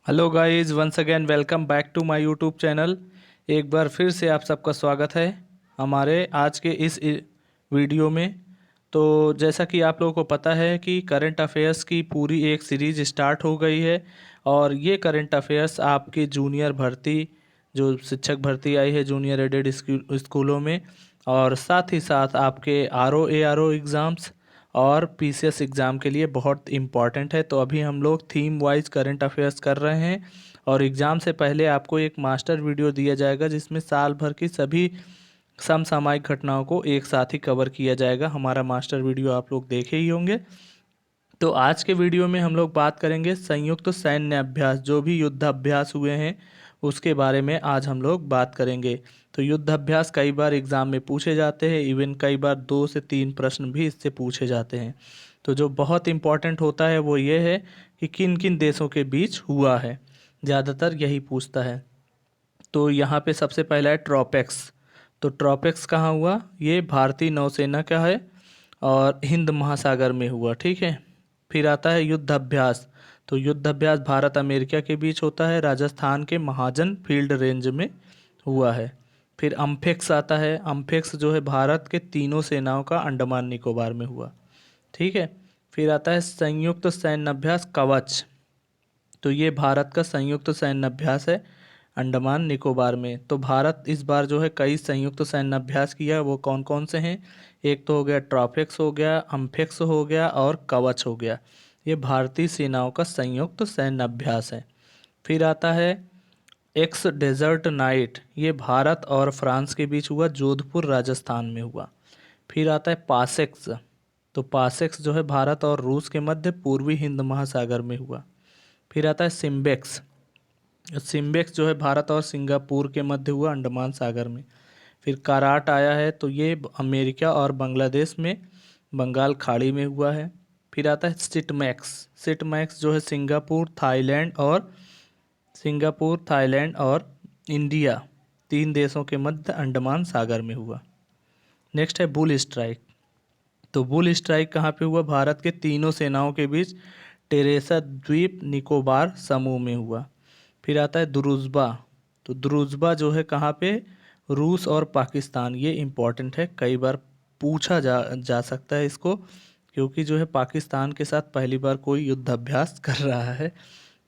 Hello guys, once again welcome back to my YouTube channel. एक बार फिर से आप सबका स्वागत है हमारे आज के इस वीडियो में। तो जैसा कि आप लोगों को पता है कि करंट अफेयर्स की पूरी एक सीरीज़ स्टार्ट हो गई है। और ये करंट अफेयर्स आपके जूनियर भर्ती, जो शिक्षक भर्ती आई है जूनियर एडेड स्कूलों में, और साथ ही साथ आपके आर ओ एग्ज़ाम्स और पीसीएस एग्ज़ाम के लिए बहुत इम्पॉर्टेंट है। तो अभी हम लोग थीम वाइज करंट अफेयर्स कर रहे हैं। और एग्ज़ाम से पहले आपको एक मास्टर वीडियो दिया जाएगा जिसमें साल भर की सभी समसामयिक घटनाओं को एक साथ ही कवर किया जाएगा। हमारा मास्टर वीडियो आप लोग देखे ही होंगे। तो आज के वीडियो में हम लोग बात करेंगे संयुक्त सैन्य अभ्यास, जो भी युद्ध अभ्यास हुए हैं उसके बारे में आज हम लोग बात करेंगे। तो युद्ध अभ्यास कई बार एग्ज़ाम में पूछे जाते हैं, इवन कई बार 2 से 3 प्रश्न भी इससे पूछे जाते हैं। तो जो बहुत इम्पोर्टेंट होता है वो ये है कि किन किन देशों के बीच हुआ है, ज़्यादातर यही पूछता है। तो यहाँ पे सबसे पहला है ट्रोपेक्स। तो ट्रोपेक्स कहाँ हुआ? ये भारतीय नौसेना का है और हिंद महासागर में हुआ, ठीक है। फिर आता है युद्ध अभ्यास। तो युद्ध अभ्यास भारत अमेरिका के बीच होता है, राजस्थान के महाजन फील्ड रेंज में हुआ है। फिर अम्फेक्स आता है। अम्फेक्स जो है भारत के तीनों सेनाओं का अंडमान निकोबार में हुआ, ठीक है। फिर आता है संयुक्त सैन्य अभ्यास कवच। तो ये भारत का संयुक्त सैन्य अभ्यास है अंडमान निकोबार में। तो भारत इस बार जो है कई संयुक्त सैन्य अभ्यास किया। वो कौन कौन से हैं? एक तो हो गया ट्रॉपेक्स, हो गया अम्फेक्स, हो गया और कवच हो गया। ये भारतीय सेनाओं का संयुक्त सैन्य अभ्यास है। फिर आता है एक्स डेजर्ट नाइट। ये भारत और फ्रांस के बीच हुआ, जोधपुर राजस्थान में हुआ। फिर आता है पासेक्स। तो पासेक्स जो है भारत और रूस के मध्य पूर्वी हिंद महासागर में हुआ। फिर आता है सिम्बेक्स। सिम्बेक्स जो है भारत और सिंगापुर के मध्य हुआ, अंडमान सागर में। फिर कराट आया है, तो ये अमेरिका और बांग्लादेश में बंगाल खाड़ी में हुआ है। फिर आता है सिटमैक्स। सिटमैक्स जो है सिंगापुर, थाईलैंड और इंडिया, 3 देशों के मध्य अंडमान सागर में हुआ। नेक्स्ट है बुल स्ट्राइक। तो बुल स्ट्राइक कहाँ पे हुआ? भारत के तीनों सेनाओं के बीच टेरेसा द्वीप निकोबार समूह में हुआ। फिर आता है द्रुज़बा। तो द्रुज़बा जो है कहाँ पे? रूस और पाकिस्तान। ये इम्पॉर्टेंट है, कई बार पूछा जा सकता है इसको, क्योंकि जो है पाकिस्तान के साथ पहली बार कोई युद्ध अभ्यास कर रहा है।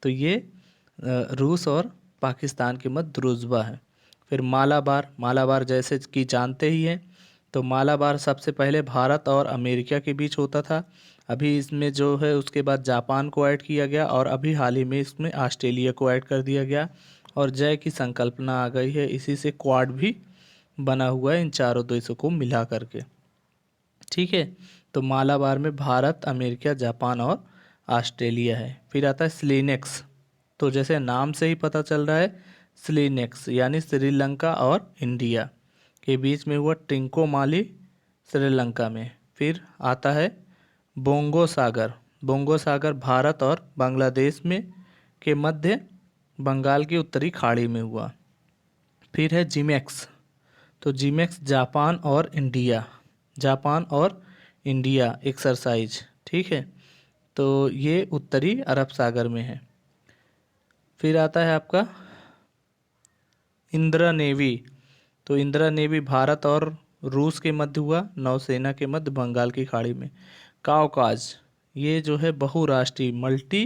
तो ये रूस और पाकिस्तान के मध्य द्रुज़बा है। फिर मालाबार। मालाबार जैसे कि जानते ही हैं, तो मालाबार सबसे पहले भारत और अमेरिका के बीच होता था। अभी इसमें जो है उसके बाद जापान को ऐड किया गया और अभी हाल ही में इसमें ऑस्ट्रेलिया को ऐड कर दिया गया और जय की संकल्पना आ गई है। इसी से क्वाड भी बना हुआ है इन चारों देशों को मिला करके, ठीक है। तो मालाबार में भारत, अमेरिका, जापान और ऑस्ट्रेलिया है। फिर आता है स्लीनेक्स। तो जैसे नाम से ही पता चल रहा है, स्लीनेक्स यानी श्रीलंका और इंडिया के बीच में हुआ, ट्रिंकोमाली श्रीलंका में। फिर आता है बोंगो सागर। बोंगो सागर भारत और बांग्लादेश में के मध्य बंगाल की उत्तरी खाड़ी में हुआ। फिर है जिमेक्स। तो जिमेक्स जापान और इंडिया एक्सरसाइज, ठीक है। तो ये उत्तरी अरब सागर में है। फिर आता है आपका इंदिरा नेवी। तो इंदिरा नेवी भारत और रूस के मध्य हुआ, नौसेना के मध्य बंगाल की खाड़ी में। काउकाज, ये जो है बहुराष्ट्रीय मल्टी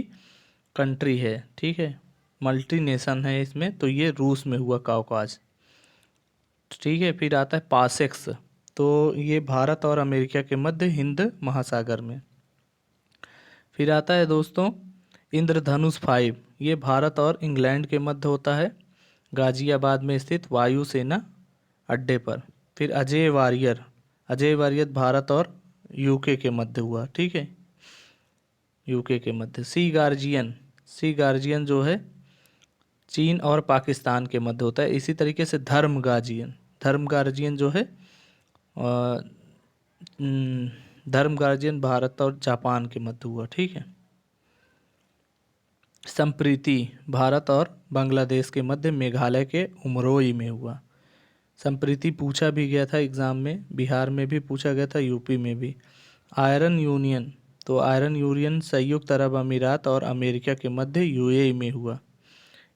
कंट्री है, ठीक है, मल्टी नेशन है इसमें। तो ये रूस में हुआ काउकाज, ठीक है। फिर आता है पासेक्स। तो ये भारत और अमेरिका के मध्य हिंद महासागर में। फिर आता है दोस्तों इंद्रधनुष 5। ये भारत और इंग्लैंड के मध्य होता है, गाजियाबाद में स्थित वायुसेना अड्डे पर। फिर अजय वारियर भारत और यूके के मध्य हुआ, ठीक है, यूके के मध्य। सी गार्जियन जो है चीन और पाकिस्तान के मध्य होता है। इसी तरीके से धर्म गार्जियन जो है धर्म गार्जियन भारत और जापान के मध्य हुआ, ठीक है। संप्रीति भारत और बांग्लादेश के मध्य मेघालय के उमरोई में हुआ। संप्रीति पूछा भी गया था एग्ज़ाम में, बिहार में भी पूछा गया था, यूपी में भी। Iron union. तो आयरन यूनियन संयुक्त अरब अमीरात और अमेरिका के मध्य यूएई में हुआ।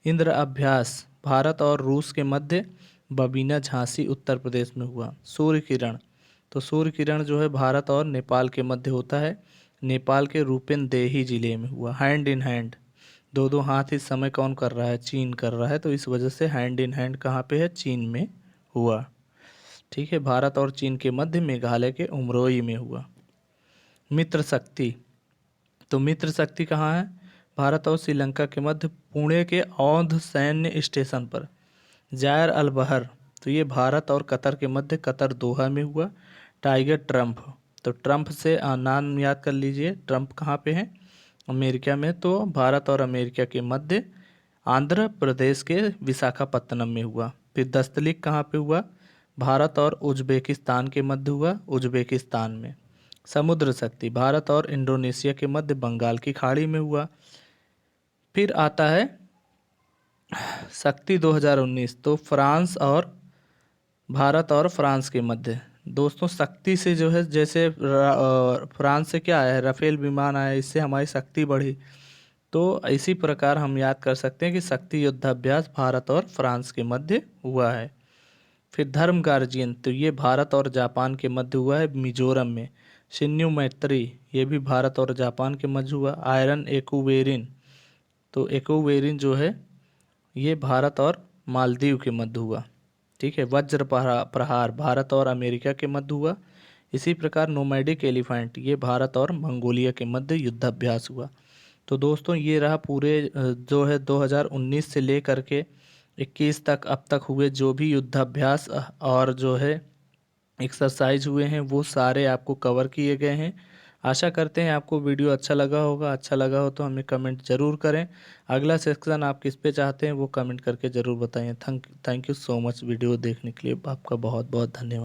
इंद्र अभ्यास भारत और रूस के मध्य बबीना झांसी उत्तर प्रदेश में हुआ। सूर्य किरण, तो सूर्य किरण जो है भारत और नेपाल के मध्य होता है, नेपाल के रूपेनदेही जिले में हुआ। हैंड इन हैंड, दो दो हाथ इस समय कौन कर रहा है, चीन कर रहा है, तो इस वजह से हैंड इन हैंड कहाँ पे है, चीन में हुआ। ठीक है, भारत और चीन के मध्य मेघालय के उमरोई में हुआ। मित्र शक्ति, तो मित्र शक्ति कहाँ है, भारत और श्रीलंका के मध्य पुणे के औंध सैन्य स्टेशन पर। जायर अल बहर, तो ये भारत और कतर के मध्य कतर दोहा में हुआ। टाइगर ट्रम्प, तो ट्रम्प से नाम याद कर लीजिए, ट्रम्प कहाँ पे है, अमेरिका में, तो भारत और अमेरिका के मध्य आंध्र प्रदेश के विशाखापत्तनम में हुआ। फिर दस्तलिक कहाँ पे हुआ, भारत और उज्बेकिस्तान के मध्य हुआ, उज्बेकिस्तान में। समुद्र शक्ति भारत और इंडोनेशिया के मध्य बंगाल की खाड़ी में हुआ। फिर आता है शक्ति 2019, तो फ्रांस और भारत और फ्रांस के मध्य। दोस्तों शक्ति से जो है, जैसे फ्रांस से क्या आया है, राफेल विमान आया, इससे हमारी शक्ति बढ़ी, तो इसी प्रकार हम याद कर सकते हैं कि शक्ति युद्धाभ्यास भारत और फ्रांस के मध्य हुआ है। फिर धर्म गार्जियन, तो ये भारत और जापान के मध्य हुआ है, मिजोरम में। शिन्यू मैत्री, ये भी भारत और जापान के मध्य हुआ। आयरन एक्वेरिन, तो एक्वेरिन जो है ये भारत और मालदीव के मध्य हुआ। ठीक है, वज्र प्रहार भारत और अमेरिका के मध्य हुआ। इसी प्रकार नोमैडिक एलिफेंट, ये भारत और मंगोलिया के मध्य युद्धाभ्यास हुआ। तो दोस्तों ये रहा पूरे जो है 2019 से लेकर के 21 तक अब तक हुए जो भी युद्धाभ्यास और जो है एक्सरसाइज हुए हैं, वो सारे आपको कवर किए गए हैं। आशा करते हैं आपको वीडियो अच्छा लगा होगा। अच्छा लगा हो तो हमें कमेंट ज़रूर करें। अगला सेक्शन आप किस पे चाहते हैं वो कमेंट करके ज़रूर बताएं। Thank you so much video देखने के लिए, आपका बहुत बहुत धन्यवाद।